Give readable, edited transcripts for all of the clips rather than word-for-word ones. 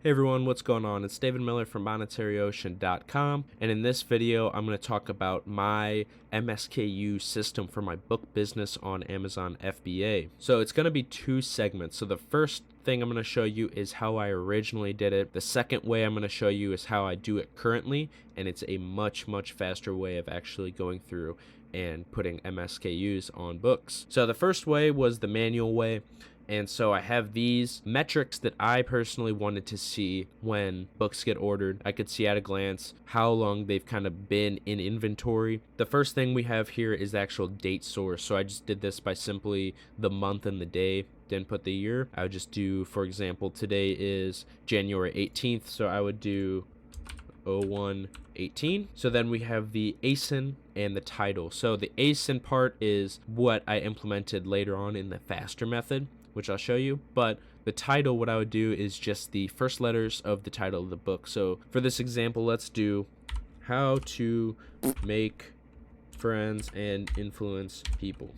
Hey everyone, what's going on? It's David Mueller from MonetaryOcean.com, and in this video I'm going to talk about my MSKU system for my book business on Amazon FBA. So it's going to be two segments. So the first thing I'm going to show you is how I originally did it. The second way I'm going to show you is how I do it currently, and it's a much faster way of actually going through and putting MSKUs on books. So the first way was the manual way. And so I have these metrics that I personally wanted to see when books get ordered. I could see at a glance how long they've kind of been in inventory. The first thing we have here is the actual date source. So I just did this by simply the month and the day, didn't put the year. I would just do, for example, today is January 18th. So I would do 01/18. So then we have the ASIN and the title. So the ASIN part is what I implemented later on in the faster method, which I'll show you. But the title, what I would do is just the first letters of the title of the book. So for this example, let's do How to Make Friends and Influence People.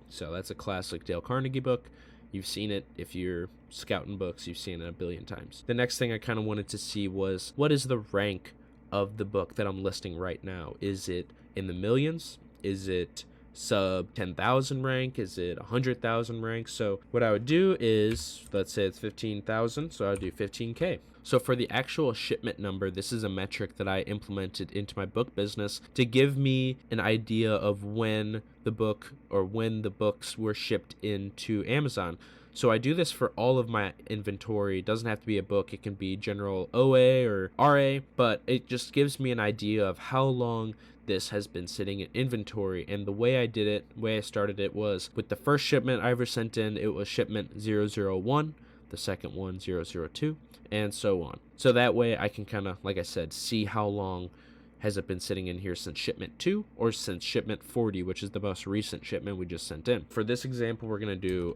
So that's a classic Dale Carnegie book. You've seen it. If you're scouting books, you've seen it a billion times. The next thing I kind of wanted to see was, what is the rank of the book that I'm listing right now? Is it in the millions? Is it sub 10,000 rank? Is it 100,000 rank? So what I would do is, let's say it's 15,000, so I would do 15K. So for the actual shipment number, this is a metric that I implemented into my book business to give me an idea of when the book or when the books were shipped into Amazon. So I do this for all of my inventory. It doesn't have to be a book. It can be general OA or RA, but it just gives me an idea of how long this has been sitting in inventory. And the way I did it, the way I started it was with the first shipment I ever sent in, it was shipment 001, the second one 002, and so on. So that way I can kind of, like I said, see how long has it been sitting in here since shipment 2 or since shipment 40, which is the most recent shipment we just sent in. For this example, we're going to do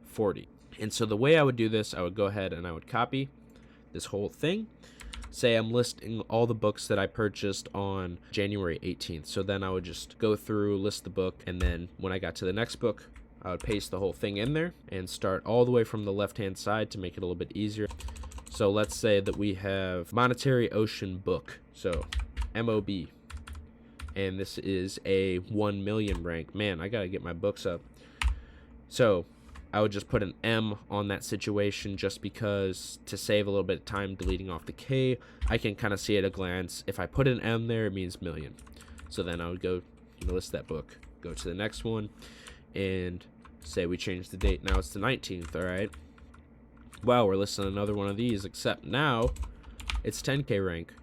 040. And so the way I would do this, I would go ahead and I would copy this whole thing. Say I'm listing all the books that I purchased on January 18th. So then I would just go through, list the book, and then when I got to the next book, I would paste the whole thing in there and start all the way from the left-hand side to make it a little bit easier. So let's say that we have Monetary Ocean book, so MOB, and this is a 1 million rank. Man, I gotta get my books up. So I would just put an M on that situation just because to save a little bit of time deleting off the K. I can kind of see at a glance. If I put an M there, it means million. So then I would go list that book, go to the next one, and say we change the date. Now it's the 19th, all right? Wow, we're listing another one of these, except now it's 10K rank,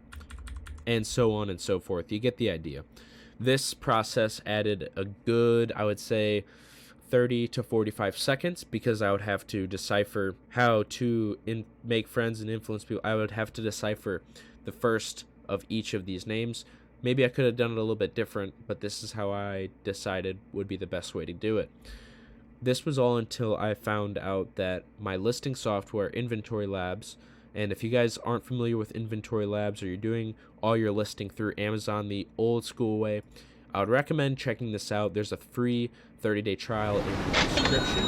and so on and so forth. You get the idea. This process added a good, I would say, 30 to 45 seconds because I would have to decipher how to make friends and influence people. I would have to decipher the first of each of these names. Maybe I could have done it a little bit different, but this is how I decided would be the best way to do it. This was all until I found out that my listing software, Inventory Labs, and if you guys aren't familiar with Inventory Labs or you're doing all your listing through Amazon the old school way, I would recommend checking this out. There's a free 30-day trial in the description,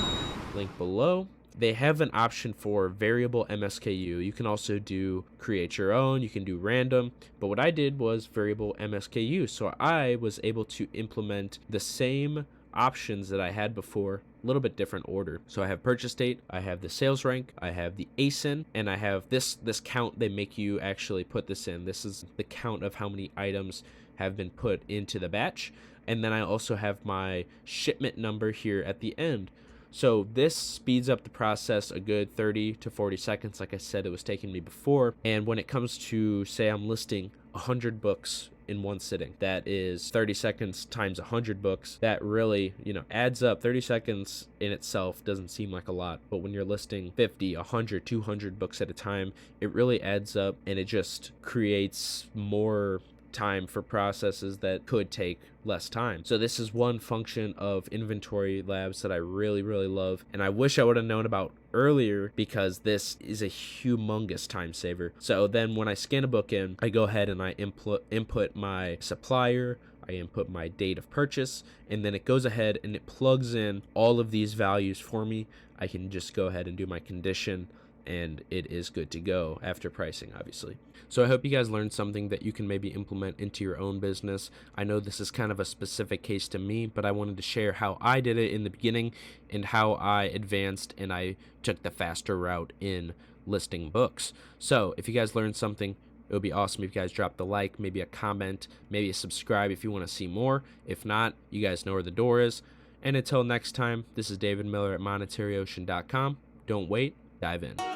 link below. They have an option for variable MSKU. You can also do create your own, you can do random, but what I did was variable MSKU. So I was able to implement the same options that I had before, a little bit different order. So I have purchase date, I have the sales rank, I have the ASIN, and I have this count. They make you actually put this in. This is the count of how many items have been put into the batch. And then I also have my shipment number here at the end. So this speeds up the process a good 30 to 40 seconds. Like I said, it was taking me before. And when it comes to, say I'm listing 100 books in one sitting, that is 30 seconds times 100 books. That really, adds up. 30 seconds in itself doesn't seem like a lot, but when you're listing 50, 100, 200 books at a time, it really adds up, and it just creates more time for processes that could take less time. So this is one function of Inventory Labs that I really love, and I wish I would have known about earlier because this is a humongous time saver. So then when I scan a book in, I go ahead and I input my supplier, I input my date of purchase, and then it goes ahead and it plugs in all of these values for me. I can just go ahead and do my condition, and it is good to go after pricing, obviously. So I hope you guys learned something that you can maybe implement into your own business. I know this is kind of a specific case to me, but I wanted to share how I did it in the beginning and how I advanced and I took the faster route in listing books. So if you guys learned something, it would be awesome if you guys drop the like, maybe a comment, maybe a subscribe if you want to see more. If not, you guys know where the door is. And until next time, this is David Mueller at MonetaryOcean.com. Don't wait, dive in.